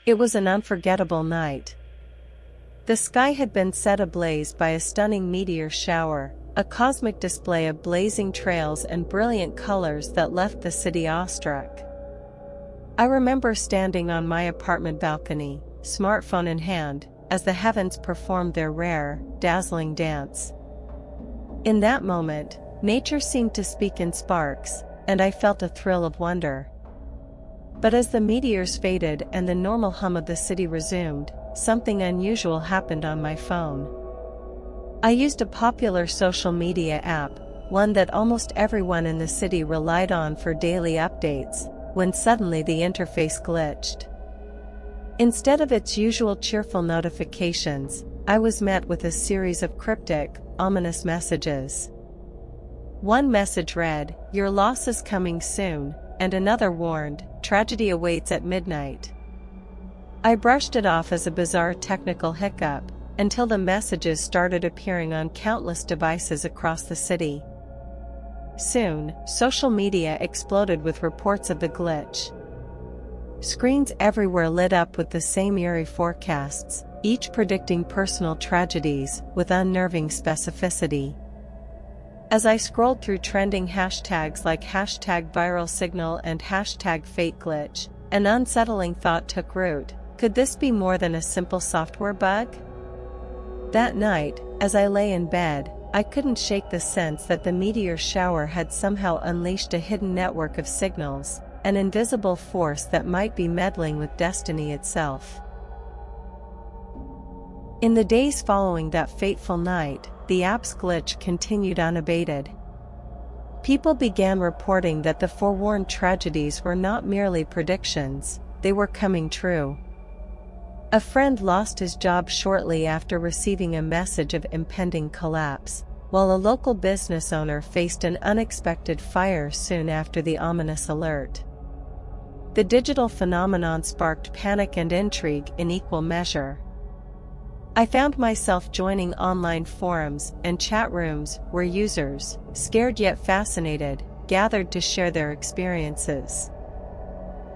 It was an unforgettable night. The sky had been set ablaze by a stunning meteor shower, a cosmic display of blazing trails and brilliant colors that left the city awestruck. I remember standing on my apartment balcony, smartphone in hand, as the heavens performed their rare, dazzling dance. In that moment, nature seemed to speak in sparks, and I felt a thrill of wonder. But as the meteors faded and the normal hum of the city resumed, something unusual happened on my phone. I used a popular social media app, one that almost everyone in the city relied on for daily updates, when suddenly the interface glitched. Instead of its usual cheerful notifications, I was met with a series of cryptic, ominous messages. One message read, "Your loss is coming soon," and another warned, "Tragedy awaits at midnight." I brushed it off as a bizarre technical hiccup, until the messages started appearing on countless devices across the city. Soon, social media exploded with reports of the glitch. Screens everywhere lit up with the same eerie forecasts, each predicting personal tragedies with unnerving specificity. As I scrolled through trending hashtags like #ViralSignal and #FateGlitch, an unsettling thought took root: could this be more than a simple software bug? That night, as I lay in bed, I couldn't shake the sense that the meteor shower had somehow unleashed a hidden network of signals, an invisible force that might be meddling with destiny itself. In the days following that fateful night, the app's glitch continued unabated. People began reporting that the forewarned tragedies were not merely predictions, they were coming true. A friend lost his job shortly after receiving a message of impending collapse, while a local business owner faced an unexpected fire soon after the ominous alert. The digital phenomenon sparked panic and intrigue in equal measure. I found myself joining online forums and chat rooms where users, scared yet fascinated, gathered to share their experiences.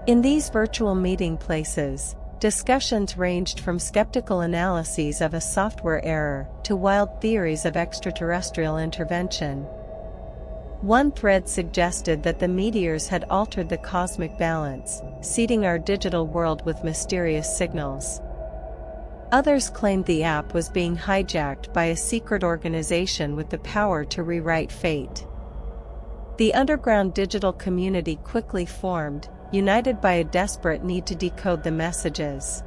In these virtual meeting places, discussions ranged from skeptical analyses of a software error to wild theories of extraterrestrial intervention. One thread suggested that the meteors had altered the cosmic balance, seeding our digital world with mysterious signals. Others claimed the app was being hijacked by a secret organization with the power to rewrite fate. The underground digital community quickly formed, united by a desperate need to decode the messages.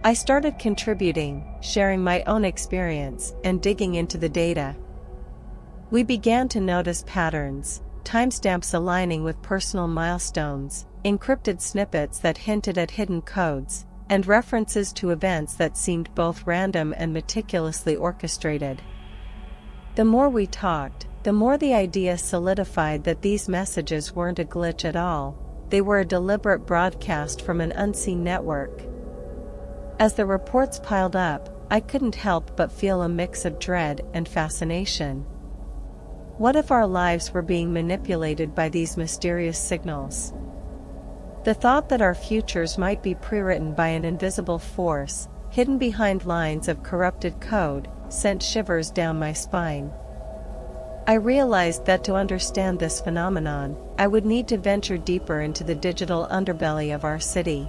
I started contributing, sharing my own experience, and digging into the data. We began to notice patterns, timestamps aligning with personal milestones, encrypted snippets that hinted at hidden codes, and references to events that seemed both random and meticulously orchestrated. The more we talked, the more the idea solidified that these messages weren't a glitch at all, they were a deliberate broadcast from an unseen network. As the reports piled up, I couldn't help but feel a mix of dread and fascination. What if our lives were being manipulated by these mysterious signals? The thought that our futures might be pre-written by an invisible force, hidden behind lines of corrupted code, sent shivers down my spine. I realized that to understand this phenomenon, I would need to venture deeper into the digital underbelly of our city.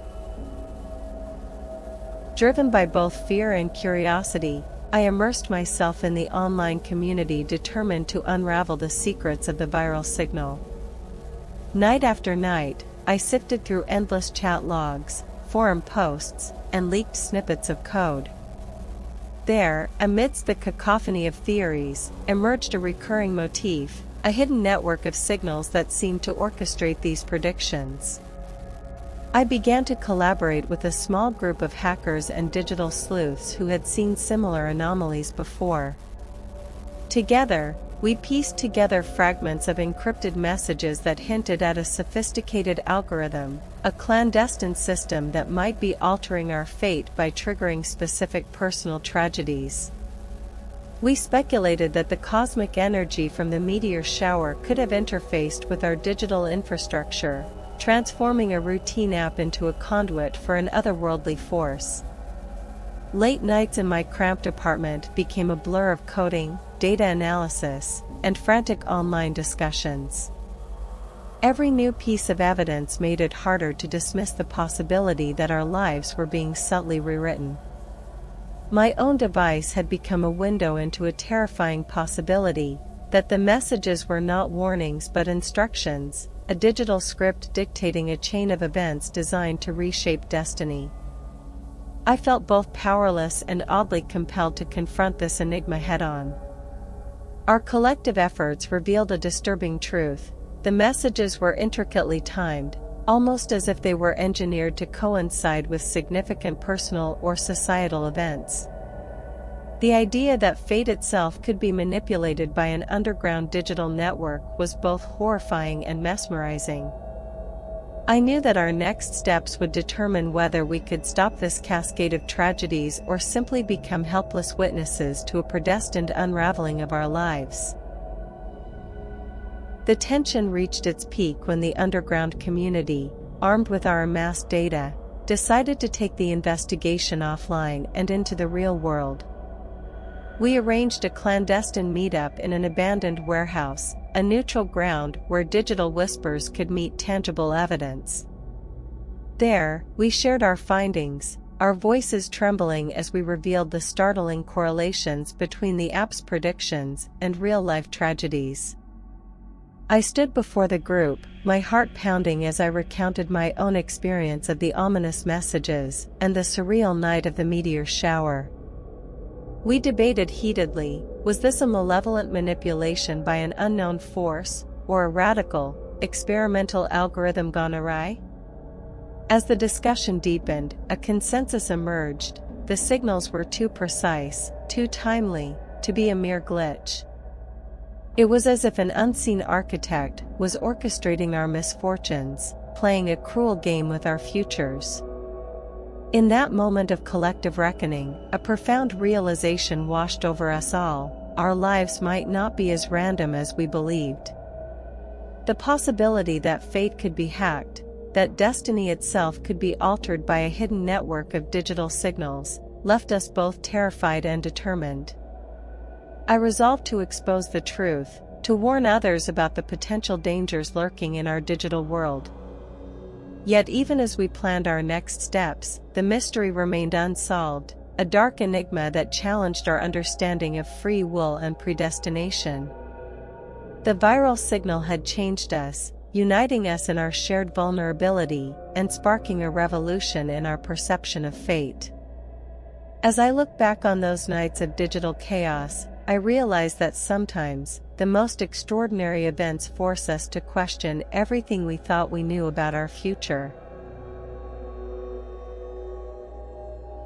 Driven by both fear and curiosity, I immersed myself in the online community, determined to unravel the secrets of the viral signal. Night after night, I sifted through endless chat logs, forum posts, and leaked snippets of code. There, amidst the cacophony of theories, emerged a recurring motif, a hidden network of signals that seemed to orchestrate these predictions. I began to collaborate with a small group of hackers and digital sleuths who had seen similar anomalies before. Together, we pieced together fragments of encrypted messages that hinted at a sophisticated algorithm, a clandestine system that might be altering our fate by triggering specific personal tragedies. We speculated that the cosmic energy from the meteor shower could have interfaced with our digital infrastructure, transforming a routine app into a conduit for an otherworldly force. Late nights in my cramped apartment became a blur of coding, data analysis, and frantic online discussions. Every new piece of evidence made it harder to dismiss the possibility that our lives were being subtly rewritten. My own device had become a window into a terrifying possibility, that the messages were not warnings but instructions, a digital script dictating a chain of events designed to reshape destiny. I felt both powerless and oddly compelled to confront this enigma head-on. Our collective efforts revealed a disturbing truth. The messages were intricately timed, almost as if they were engineered to coincide with significant personal or societal events. The idea that fate itself could be manipulated by an underground digital network was both horrifying and mesmerizing. I knew that our next steps would determine whether we could stop this cascade of tragedies or simply become helpless witnesses to a predestined unraveling of our lives. The tension reached its peak when the underground community, armed with our amassed data, decided to take the investigation offline and into the real world. We arranged a clandestine meetup in an abandoned warehouse, a neutral ground where digital whispers could meet tangible evidence. There, we shared our findings, our voices trembling as we revealed the startling correlations between the app's predictions and real-life tragedies. I stood before the group, my heart pounding as I recounted my own experience of the ominous messages and the surreal night of the meteor shower. We debated heatedly, was this a malevolent manipulation by an unknown force, or a radical, experimental algorithm gone awry? As the discussion deepened, a consensus emerged: the signals were too precise, too timely, to be a mere glitch. It was as if an unseen architect was orchestrating our misfortunes, playing a cruel game with our futures. In that moment of collective reckoning, a profound realization washed over us all: our lives might not be as random as we believed. The possibility that fate could be hacked, that destiny itself could be altered by a hidden network of digital signals, left us both terrified and determined. I resolved to expose the truth, to warn others about the potential dangers lurking in our digital world. Yet even as we planned our next steps, the mystery remained unsolved, a dark enigma that challenged our understanding of free will and predestination. The viral signal had changed us, uniting us in our shared vulnerability, and sparking a revolution in our perception of fate. As I look back on those nights of digital chaos, I realize that sometimes, the most extraordinary events force us to question everything we thought we knew about our future.